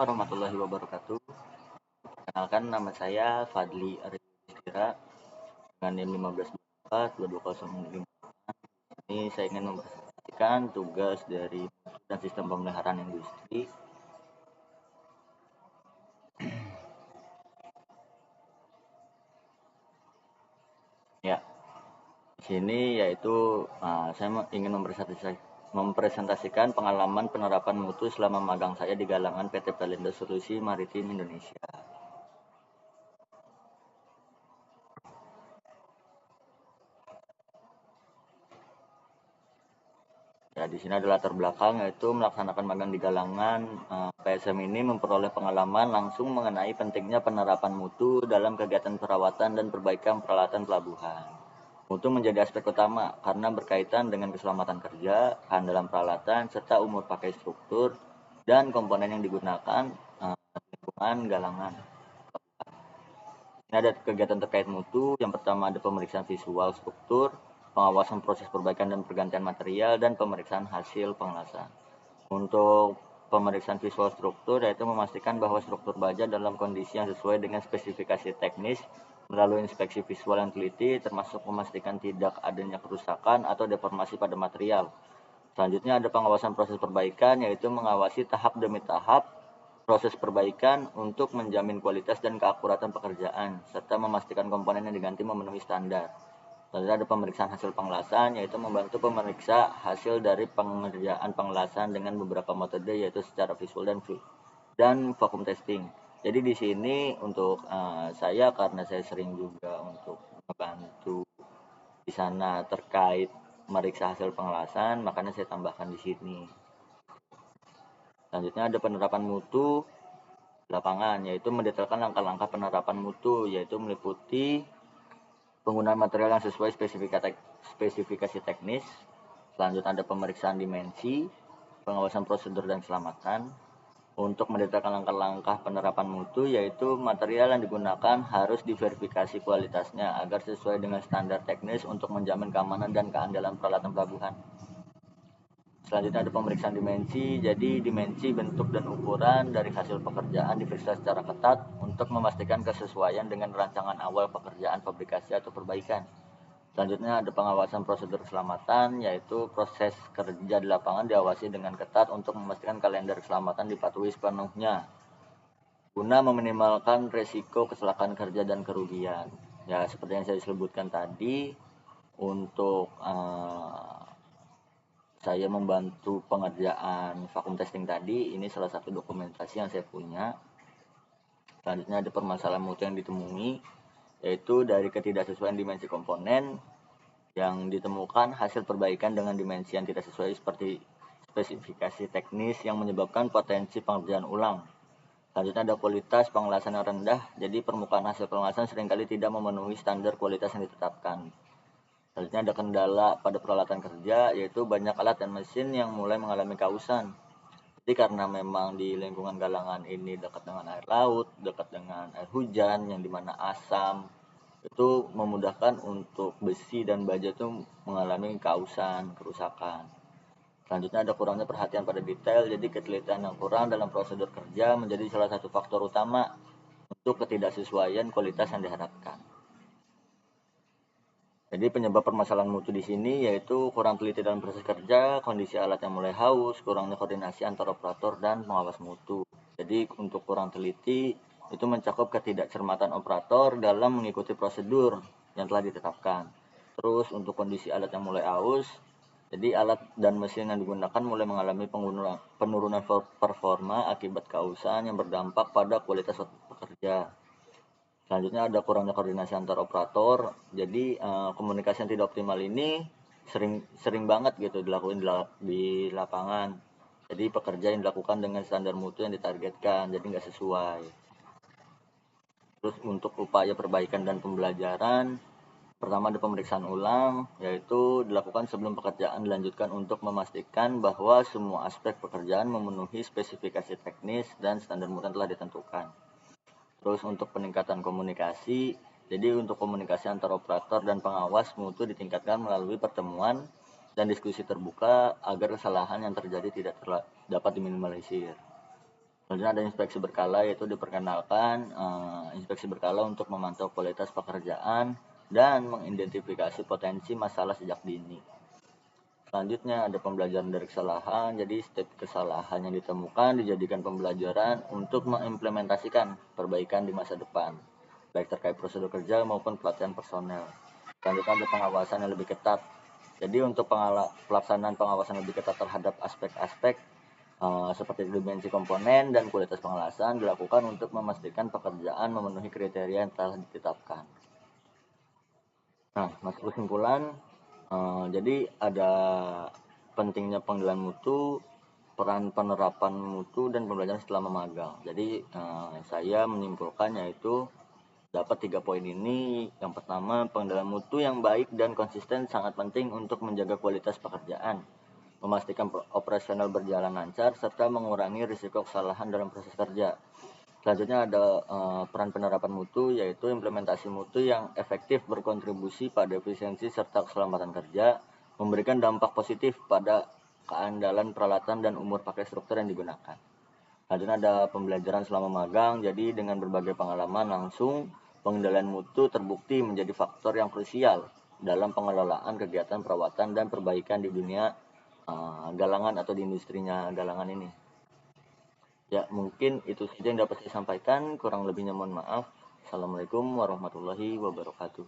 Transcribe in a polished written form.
warahmatullahi wabarakatuh. Perkenalkan, nama saya Fadli Aristira dengan NIM 1524 Ini saya ingin mempresentasikan tugas dari dan sistem pemeliharaan industri. Ya, di sini yaitu saya ingin mempresentasikan pengalaman penerapan mutu selama magang saya di galangan PT Pelindo Solusi Maritim Indonesia. Ya, di sini ada latar belakang yaitu melaksanakan magang di galangan. PSM ini memperoleh pengalaman langsung mengenai pentingnya penerapan mutu dalam kegiatan perawatan dan perbaikan peralatan pelabuhan. Mutu menjadi aspek utama karena berkaitan dengan keselamatan kerja, kehandalan peralatan, serta umur pakai struktur dan komponen yang digunakan lingkungan galangan. Ini ada kegiatan terkait mutu. Yang pertama ada pemeriksaan visual struktur, pengawasan proses perbaikan dan pergantian material, dan pemeriksaan hasil pengelasan. Untuk pemeriksaan visual struktur yaitu memastikan bahwa struktur baja dalam kondisi yang sesuai dengan spesifikasi teknis melalui inspeksi visual yang teliti, termasuk memastikan tidak adanya kerusakan atau deformasi pada material. Selanjutnya ada pengawasan proses perbaikan, yaitu mengawasi tahap demi tahap proses perbaikan untuk menjamin kualitas dan keakuratan pekerjaan, serta memastikan komponen yang diganti memenuhi standar. Selanjutnya ada pemeriksaan hasil pengelasan, yaitu membantu pemeriksa hasil dari pengerjaan pengelasan dengan beberapa metode, yaitu secara visual dan vacuum testing. Jadi di sini untuk saya, karena saya sering juga untuk membantu di sana terkait meriksa hasil pengelasan, makanya saya tambahkan di sini. Selanjutnya ada penerapan mutu lapangan, yaitu mendetailkan langkah-langkah penerapan mutu, yaitu meliputi penggunaan material yang sesuai spesifikasi teknis. Selanjutnya ada pemeriksaan dimensi, pengawasan prosedur dan keselamatan. Untuk mendetailkan langkah-langkah penerapan mutu, yaitu material yang digunakan harus diverifikasi kualitasnya agar sesuai dengan standar teknis untuk menjamin keamanan dan keandalan peralatan pelabuhan. Selanjutnya ada pemeriksaan dimensi. Jadi dimensi, bentuk, dan ukuran dari hasil pekerjaan diperiksa secara ketat untuk memastikan kesesuaian dengan rancangan awal pekerjaan fabrikasi atau perbaikan. Selanjutnya ada pengawasan prosedur keselamatan, yaitu proses kerja di lapangan diawasi dengan ketat untuk memastikan kalender keselamatan dipatuhi sepenuhnya guna meminimalkan resiko kecelakaan kerja dan kerugian. Ya, seperti yang saya sebutkan tadi, untuk saya membantu pengerjaan vacuum testing tadi, ini salah satu dokumentasi yang saya punya. Selanjutnya ada permasalahan mutu yang ditemui, yaitu dari ketidaksesuaian dimensi komponen yang ditemukan hasil perbaikan dengan dimensi yang tidak sesuai seperti spesifikasi teknis yang menyebabkan potensi pengerjaan ulang. Selanjutnya ada kualitas pengelasan yang rendah, jadi permukaan hasil pengelasan seringkali tidak memenuhi standar kualitas yang ditetapkan. Selanjutnya ada kendala pada peralatan kerja, yaitu banyak alat dan mesin yang mulai mengalami kausan. Jadi karena memang di lingkungan galangan ini dekat dengan air laut, dekat dengan air hujan, yang dimana asam, itu memudahkan untuk besi dan baja itu mengalami kausan, kerusakan. Selanjutnya ada kurangnya perhatian pada detail, jadi ketelitian yang kurang dalam prosedur kerja menjadi salah satu faktor utama untuk ketidaksesuaian kualitas yang diharapkan. Jadi penyebab permasalahan mutu di sini yaitu kurang teliti dalam proses kerja, kondisi alat yang mulai haus, kurangnya koordinasi antara operator dan pengawas mutu. Jadi untuk kurang teliti itu mencakup ketidakcermatan operator dalam mengikuti prosedur yang telah ditetapkan. Terus untuk kondisi alat yang mulai haus, jadi alat dan mesin yang digunakan mulai mengalami penurunan performa akibat kausan yang berdampak pada kualitas pekerja. Selanjutnya ada kurangnya koordinasi antar operator. Jadi komunikasi yang tidak optimal ini sering banget gitu dilakukan di lapangan. Jadi pekerja yang dilakukan dengan standar mutu yang ditargetkan, jadi nggak sesuai. Terus untuk upaya perbaikan dan pembelajaran, pertama ada pemeriksaan ulang, yaitu dilakukan sebelum pekerjaan dilanjutkan untuk memastikan bahwa semua aspek pekerjaan memenuhi spesifikasi teknis dan standar mutu yang telah ditentukan. Terus untuk peningkatan komunikasi, jadi untuk komunikasi antar operator dan pengawas mutu ditingkatkan melalui pertemuan dan diskusi terbuka agar kesalahan yang terjadi tidak dapat diminimalisir. Selanjutnya ada inspeksi berkala, yaitu diperkenalkan inspeksi berkala untuk memantau kualitas pekerjaan dan mengidentifikasi potensi masalah sejak dini. Selanjutnya ada pembelajaran dari kesalahan, jadi setiap kesalahan yang ditemukan dijadikan pembelajaran untuk mengimplementasikan perbaikan di masa depan, baik terkait prosedur kerja maupun pelatihan personel. Selanjutnya ada pengawasan yang lebih ketat. Jadi untuk pelaksanaan pengawasan lebih ketat terhadap aspek-aspek seperti dimensi komponen dan kualitas pengelasan dilakukan untuk memastikan pekerjaan memenuhi kriteria yang telah ditetapkan. Nah, masuk kesimpulan, jadi ada pentingnya pengendalian mutu, peran penerapan mutu, dan pembelajaran setelah memagang. Jadi saya menyimpulkan yaitu dapat 3 poin ini. Yang pertama, pengendalian mutu yang baik dan konsisten sangat penting untuk menjaga kualitas pekerjaan, memastikan operasional berjalan lancar, serta mengurangi risiko kesalahan dalam proses kerja. Selanjutnya ada peran penerapan mutu, yaitu implementasi mutu yang efektif berkontribusi pada efisiensi serta keselamatan kerja, memberikan dampak positif pada keandalan peralatan dan umur pakai struktur yang digunakan. Selanjutnya ada pembelajaran selama magang, jadi dengan berbagai pengalaman langsung, pengendalian mutu terbukti menjadi faktor yang krusial dalam pengelolaan kegiatan perawatan dan perbaikan di dunia galangan atau di industrinya galangan ini. Ya, mungkin itu saja yang dapat saya sampaikan. Kurang lebihnya mohon maaf. Assalamualaikum warahmatullahi wabarakatuh.